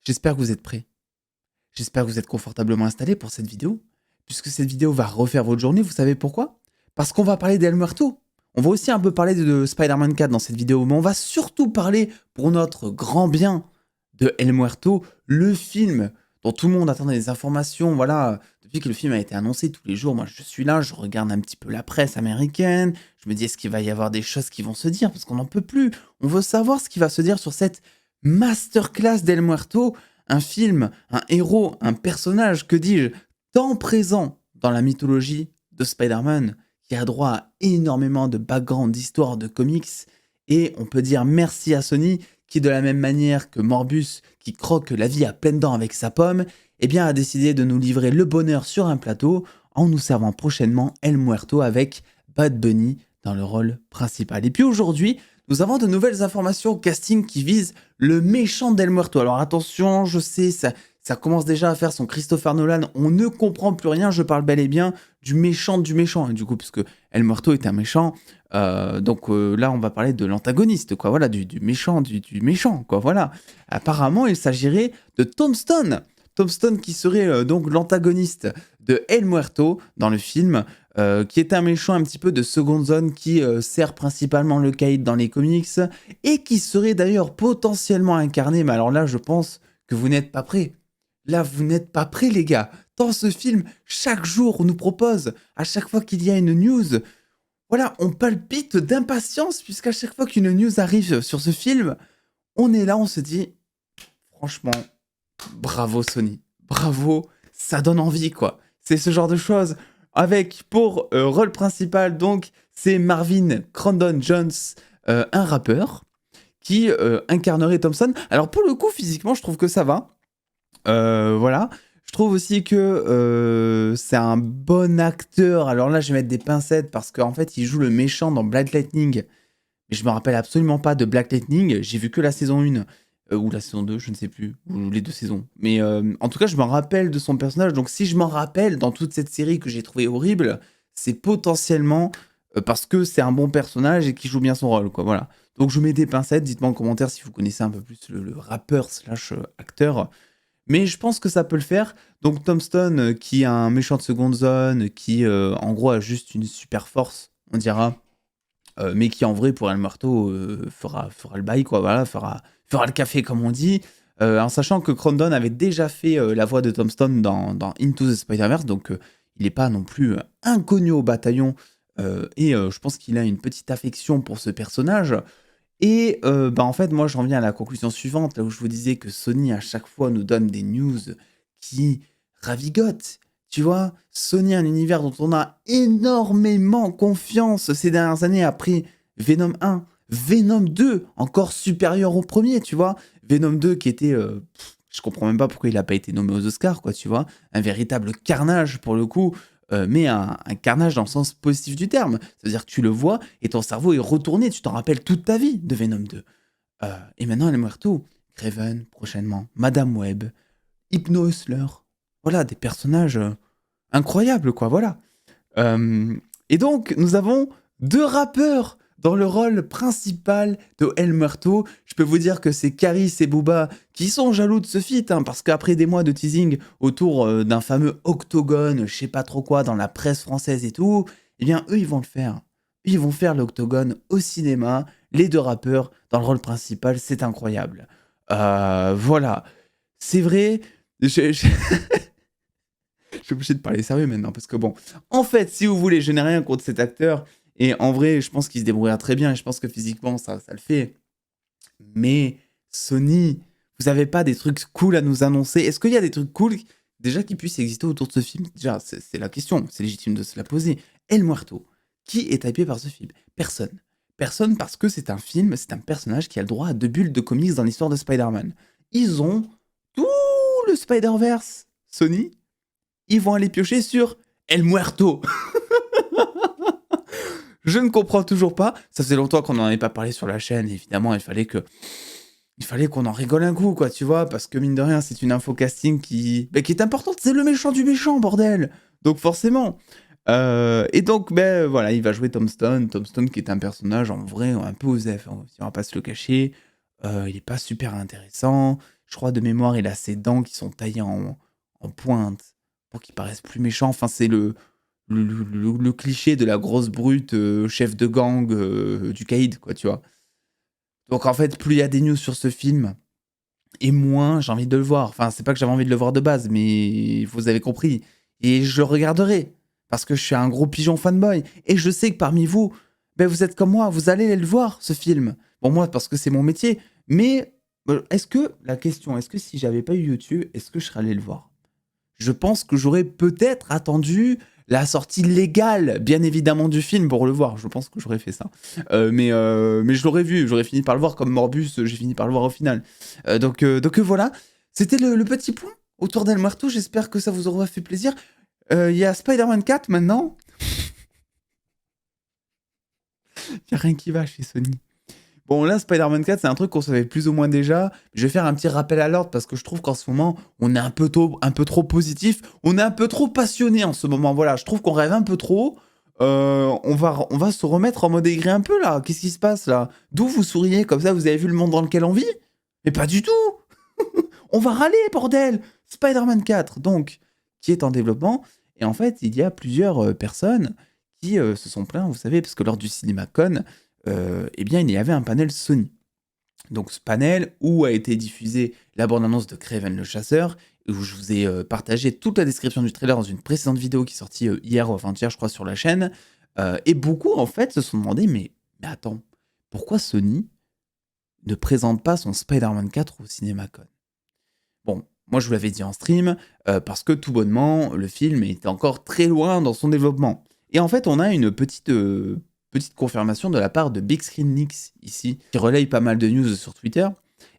J'espère que vous êtes prêts. J'espère que vous êtes confortablement installés pour cette vidéo, puisque cette vidéo va refaire votre journée. Vous savez pourquoi? Parce qu'on va parler d'El Muerto. On va aussi un peu parler de Spider-Man 4 dans cette vidéo, mais on va surtout parler, pour notre grand bien, de El Muerto, le film dont tout le monde attendait des informations. Voilà, depuis que le film a été annoncé tous les jours, moi je suis là, je regarde un petit peu la presse américaine, je me dis est-ce qu'il va y avoir des choses qui vont se dire, parce qu'on n'en peut plus. On veut savoir ce qui va se dire sur cette masterclass d'El Muerto, un film, un héros, un personnage, que dis-je, tant présent dans la mythologie de Spider-Man, qui a droit à énormément de background, d'histoires, de comics, et on peut dire merci à Sony, qui de la même manière que Morbus, qui croque la vie à pleines dents avec sa pomme, eh bien a décidé de nous livrer le bonheur sur un plateau, en nous servant prochainement El Muerto avec Bad Bunny dans le rôle principal. Et puis aujourd'hui, nous avons de nouvelles informations au casting qui visent le méchant d'El Muerto. Alors attention, je sais, ça commence déjà à faire son Christopher Nolan, on ne comprend plus rien, je parle bel et bien du méchant, et du coup, puisque El Muerto est un méchant, donc là on va parler de l'antagoniste, quoi, voilà, du méchant, du méchant, quoi, voilà. Apparemment, il s'agirait de Tombstone, qui serait donc l'antagoniste de El Muerto dans le film, qui est un méchant un petit peu de seconde zone qui sert principalement le Caïd dans les comics et qui serait d'ailleurs potentiellement incarné, mais alors là je pense que vous n'êtes pas prêts. Là vous n'êtes pas prêts les gars. Dans ce film, chaque jour on nous propose, à chaque fois qu'il y a une news, voilà, on palpite d'impatience puisqu'à chaque fois qu'une news arrive sur ce film, on est là, on se dit, franchement, bravo Sony, bravo, ça donne envie quoi. C'est ce genre de choses. Avec pour rôle principal donc c'est Marvin Crandon Jones, un rappeur qui incarnerait Thompson. Alors pour le coup physiquement je trouve que ça va. Voilà. Je trouve aussi que c'est un bon acteur. Alors là je vais mettre des pincettes parce qu'en fait il joue le méchant dans Black Lightning. Mais je me rappelle absolument pas de Black Lightning. J'ai vu que la saison 1. Ou la saison 2, je ne sais plus, ou les deux saisons. Mais en tout cas, je me rappelle de son personnage. Donc si je m'en rappelle dans toute cette série que j'ai trouvé horrible, c'est potentiellement parce que c'est un bon personnage et qui joue bien son rôle, quoi. Voilà. Donc je mets des pincettes. Dites-moi en commentaire si vous connaissez un peu plus le rappeur slash acteur. Mais je pense que ça peut le faire. Donc Tombstone, qui est un méchant de seconde zone, qui en gros a juste une super force, on dira. Mais qui en vrai pour El Muerto fera le bail quoi, voilà, fera le café comme on dit, en sachant que Crandon avait déjà fait la voix de Tombstone dans Into the Spider-Verse, donc il n'est pas non plus inconnu au bataillon, et je pense qu'il a une petite affection pour ce personnage. Et bah en fait moi j'en viens à la conclusion suivante, là où je vous disais que Sony à chaque fois nous donne des news qui ravigotent. Tu vois, Sony, un univers dont on a énormément confiance ces dernières années après Venom 1, Venom 2, encore supérieur au premier, tu vois. Venom 2 qui était, je comprends même pas pourquoi il a pas été nommé aux Oscars, quoi, tu vois. Un véritable carnage pour le coup, mais un carnage dans le sens positif du terme. C'est-à-dire que tu le vois et ton cerveau est retourné, tu t'en rappelles toute ta vie de Venom 2. Et maintenant, El Muerto, Craven prochainement, Madame Web, Hypno Hustler. Voilà, des personnages incroyables, quoi, voilà. Et donc, nous avons deux rappeurs dans le rôle principal de El Muerto. Je peux vous dire que c'est Caris et Booba qui sont jaloux de ce feat, hein, parce qu'après des mois de teasing autour d'un fameux octogone, je sais pas trop quoi, dans la presse française et tout, eh bien, eux, ils vont le faire. Ils vont faire l'octogone au cinéma, les deux rappeurs dans le rôle principal, c'est incroyable. Voilà. C'est vrai, je suis obligé de parler sérieux maintenant, parce que bon, en fait, si vous voulez, je n'ai rien contre cet acteur, et en vrai, je pense qu'il se débrouillera très bien, et je pense que physiquement, ça le fait. Mais Sony, vous avez pas des trucs cool à nous annoncer? Est-ce qu'il y a des trucs cool déjà qui puissent exister autour de ce film? Déjà, c'est la question, c'est légitime de se la poser. El Muerto, qui est hypé par ce film? Personne. Personne parce que c'est un film, c'est un personnage qui a le droit à deux bulles de comics dans l'histoire de Spider-Man. Ils ont tout le Spider-Verse, Sony, ils vont aller piocher sur El Muerto. Je ne comprends toujours pas. Ça faisait longtemps qu'on n'en avait pas parlé sur la chaîne. Évidemment, il fallait qu'on en rigole un coup, quoi, tu vois, parce que mine de rien, c'est une info casting qui est importante. C'est le méchant du méchant, bordel. Donc forcément. Et donc, voilà, il va jouer Tombstone. Tombstone qui est un personnage en vrai un peu osef, hein, si on va pas se le cacher. Il est pas super intéressant. Je crois de mémoire, il a ses dents qui sont taillées en pointe pour qu'il paraisse plus méchant. Enfin, c'est le cliché de la grosse brute chef de gang du Caïd, quoi, tu vois. Donc en fait, plus il y a des news sur ce film, et moins j'ai envie de le voir. Enfin, c'est pas que j'avais envie de le voir de base, mais vous avez compris. Et je le regarderai, parce que je suis un gros pigeon fanboy. Et je sais que parmi vous, ben, vous êtes comme moi, vous allez aller le voir, ce film. Bon, moi, parce que c'est mon métier. Mais la question, est-ce que si j'avais pas eu YouTube, est-ce que je serais allé le voir? Je pense que j'aurais peut-être attendu la sortie légale, bien évidemment, du film pour le voir. Je pense que j'aurais fait ça. Mais je l'aurais vu, j'aurais fini par le voir comme Morbus, j'ai fini par le voir au final. Donc voilà, c'était le petit point autour d'El Muerto. J'espère que ça vous aura fait plaisir. Il y a Spider-Man 4 maintenant. Il n'y a rien qui va chez Sony. Bon, là, Spider-Man 4, c'est un truc qu'on savait plus ou moins déjà. Je vais faire un petit rappel à l'ordre parce que je trouve qu'en ce moment, on est un peu trop positif. On est un peu trop passionné en ce moment. Voilà, je trouve qu'on rêve un peu trop. On va se remettre en mode aigri un peu là. Qu'est-ce qui se passe là? D'où vous souriez? Comme ça, vous avez vu le monde dans lequel on vit? Mais pas du tout. On va râler, bordel. Spider-Man 4, donc, qui est en développement. Et en fait, il y a plusieurs personnes qui se sont plaints, vous savez, parce que lors du CinemaCon, eh bien, il y avait un panel Sony. Donc ce panel où a été diffusée la bande-annonce de Kraven le Chasseur, où je vous ai partagé toute la description du trailer dans une précédente vidéo qui est sortie hier ou avant-hier, je crois, sur la chaîne. Et beaucoup, en fait, se sont demandé, mais attends, pourquoi Sony ne présente pas son Spider-Man 4 au CinemaCon? Bon, moi je vous l'avais dit en stream, parce que tout bonnement, le film était encore très loin dans son développement. Et en fait, on a une petite confirmation de la part de Big Screen Nix, ici, qui relaye pas mal de news sur Twitter.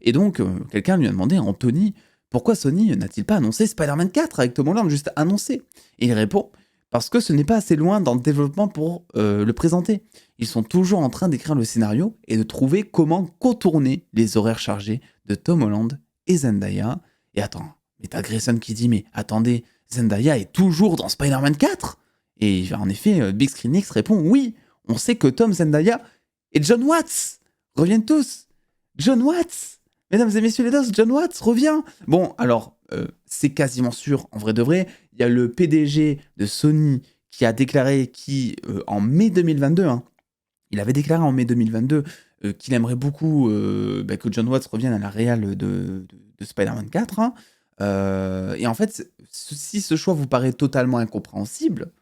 Et donc, quelqu'un lui a demandé, Anthony, pourquoi Sony n'a-t-il pas annoncé Spider-Man 4 avec Tom Holland, juste annoncé? Et il répond, parce que ce n'est pas assez loin dans le développement pour le présenter. Ils sont toujours en train d'écrire le scénario et de trouver comment contourner les horaires chargés de Tom Holland et Zendaya. Et attends, mais t'as Grayson qui dit, mais attendez, Zendaya est toujours dans Spider-Man 4? Et en effet, Big Screen X répond, oui, on sait que Tom, Zendaya et John Watts reviennent tous. John Watts, mesdames et messieurs les dos, John Watts revient. Bon, alors, c'est quasiment sûr, en vrai de vrai, il y a le PDG de Sony qui a déclaré en mai 2022, il avait déclaré en mai 2022 qu'il aimerait beaucoup que John Watts revienne à la réal de Spider-Man 4. Et en fait, si ce choix vous paraît totalement incompréhensible,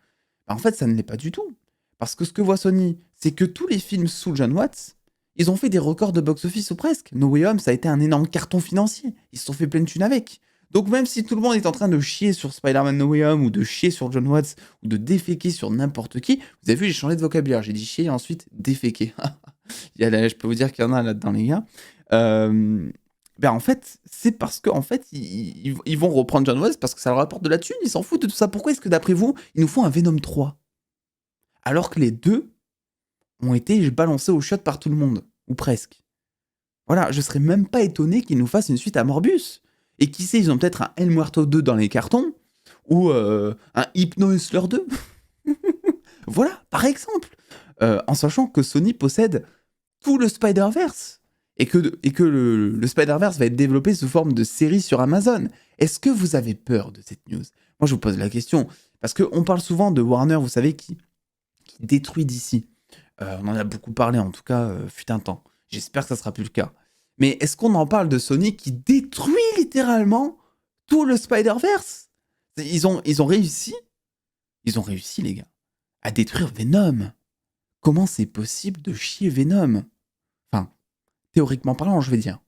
en fait, ça ne l'est pas du tout. Parce que ce que voit Sony, c'est que tous les films sous John Watts, ils ont fait des records de box-office ou presque. No Way Home, ça a été un énorme carton financier. Ils se sont fait plein de thunes avec. Donc même si tout le monde est en train de chier sur Spider-Man No Way Home, ou de chier sur John Watts, ou de déféquer sur n'importe qui, vous avez vu, j'ai changé de vocabulaire. J'ai dit chier et ensuite déféquer. Je peux vous dire qu'il y en a là-dedans, les gars. En fait, c'est parce qu'en fait, ils vont reprendre John Watts parce que ça leur apporte de la thune, ils s'en foutent de tout ça. Pourquoi est-ce que d'après vous, ils nous font un Venom 3? Alors que les deux ont été balancés au shot par tout le monde, ou presque. Voilà, je serais même pas étonné qu'ils nous fassent une suite à Morbus. Et qui sait, ils ont peut-être un El Muerto 2 dans les cartons, ou un Hypno Hustler 2. Voilà, par exemple. En sachant que Sony possède tout le Spider-Verse. Et que le Spider-Verse va être développé sous forme de série sur Amazon. Est-ce que vous avez peur de cette news? Moi, je vous pose la question. Parce qu'on parle souvent de Warner, vous savez, qui détruit DC. On en a beaucoup parlé, en tout cas, fut un temps. J'espère que ça sera plus le cas. Mais est-ce qu'on en parle de Sony qui détruit littéralement tout le Spider-Verse? Ils ont réussi, les gars, à détruire Venom. Comment c'est possible de chier Venom? Enfin, théoriquement parlant, je vais dire.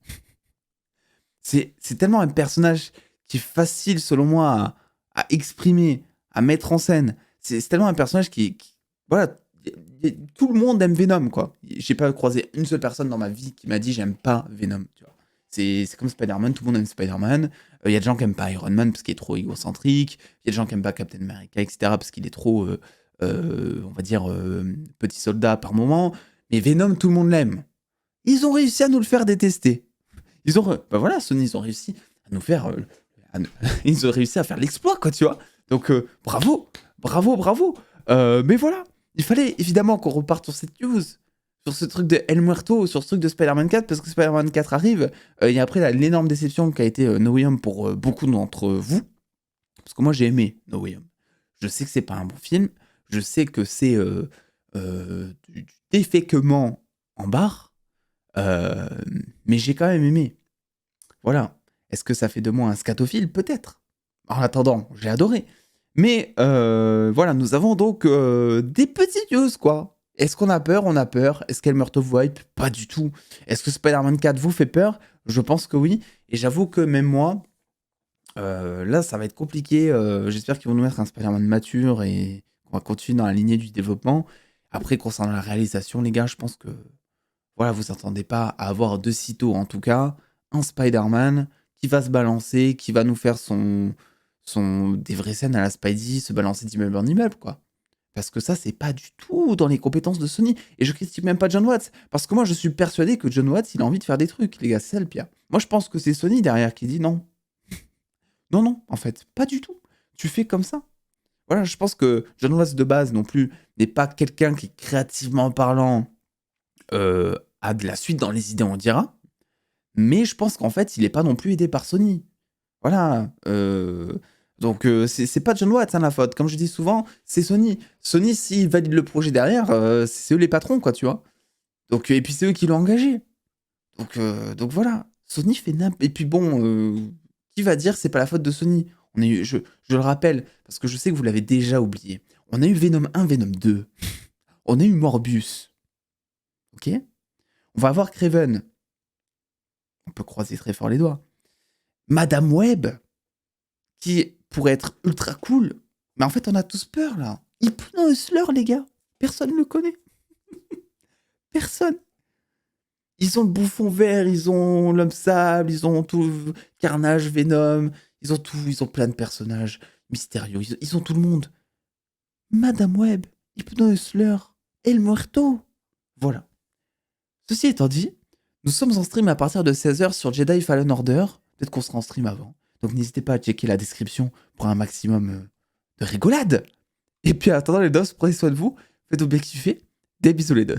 C'est tellement un personnage qui est facile, selon moi, à exprimer, à mettre en scène. C'est tellement un personnage voilà, tout le monde aime Venom, quoi. J'ai pas croisé une seule personne dans ma vie qui m'a dit j'aime pas Venom, tu vois. C'est comme Spider-Man, tout le monde aime Spider-Man. Il y a des gens qui aiment pas Iron Man parce qu'il est trop égocentrique. Il y a des gens qui aiment pas Captain America, etc. parce qu'il est trop, on va dire, petit soldat par moment. Mais Venom, tout le monde l'aime. Ils ont réussi à nous le faire détester. Voilà, Sony, ils ont réussi à nous faire... ils ont réussi à faire l'exploit, quoi, tu vois. Donc, bravo. Mais voilà. Il fallait évidemment qu'on reparte sur cette news. sur ce truc de El Muerto, sur ce truc de Spider-Man 4, parce que Spider-Man 4 arrive, et après l'énorme déception qui a été No Way Home pour beaucoup d'entre vous, parce que moi j'ai aimé No Way Home. Je sais que c'est pas un bon film, je sais que c'est du défèquement en barre, mais j'ai quand même aimé. Voilà. Est-ce que ça fait de moi un scatophile? Peut-être. En attendant, j'ai adoré. Mais voilà, nous avons donc des petites news, quoi. Est-ce qu'on a peur? On a peur. Est-ce qu'elle meurt of Wipe? Pas du tout. Est-ce que Spider-Man 4 vous fait peur? Je pense que oui. Et j'avoue que même moi, là, ça va être compliqué. J'espère qu'ils vont nous mettre un Spider-Man mature et qu'on va continuer dans la lignée du développement. Après, concernant la réalisation, les gars, je pense que voilà, vous attendez pas à avoir de sitôt, en tout cas, un Spider-Man qui va se balancer, qui va nous faire des vraies scènes à la Spidey, se balancer d'immeuble en immeuble, quoi. Parce que ça, c'est pas du tout dans les compétences de Sony. Et je critique même pas John Watts. Parce que moi, je suis persuadé que John Watts, il a envie de faire des trucs, les gars. C'est ça le pire. Moi, je pense que c'est Sony derrière qui dit non. Non, non, en fait, pas du tout. Tu fais comme ça. Voilà, je pense que John Watts, de base, non plus, n'est pas quelqu'un qui, créativement parlant, a de la suite dans les idées, on dira. Mais je pense qu'en fait, il est pas non plus aidé par Sony. Voilà. Donc, c'est pas John Watts, hein, la faute. Comme je dis souvent, c'est Sony. Sony, s'ils valident le projet derrière, c'est eux les patrons, quoi, tu vois. Donc, et puis c'est eux qui l'ont engagé. Donc voilà. Sony fait n'importe. Et puis bon, qui va dire c'est pas la faute de Sony? On a eu, je le rappelle, parce que je sais que vous l'avez déjà oublié. On a eu Venom 1, Venom 2. On a eu Morbius. Ok? On va avoir Kraven. On peut croiser très fort les doigts. Madame Web, qui pourrait être ultra cool. Mais en fait, on a tous peur, là. Hypno Hustler, les gars. Personne ne le connaît. Personne. Ils ont le bouffon vert, ils ont l'homme sable, ils ont tout Carnage, Venom, ils ont tout, ils ont plein de personnages mystérieux, ils ont tout le monde. Madame Web, Hypno Hustler, El Muerto. Voilà. Ceci étant dit, nous sommes en stream à partir de 16h sur Jedi Fallen Order. Peut-être qu'on sera en stream avant. Donc n'hésitez pas à checker la description pour un maximum de rigolade. Et puis en attendant les dos, prenez soin de vous, faites-vous bien kiffer. Des bisous les dos.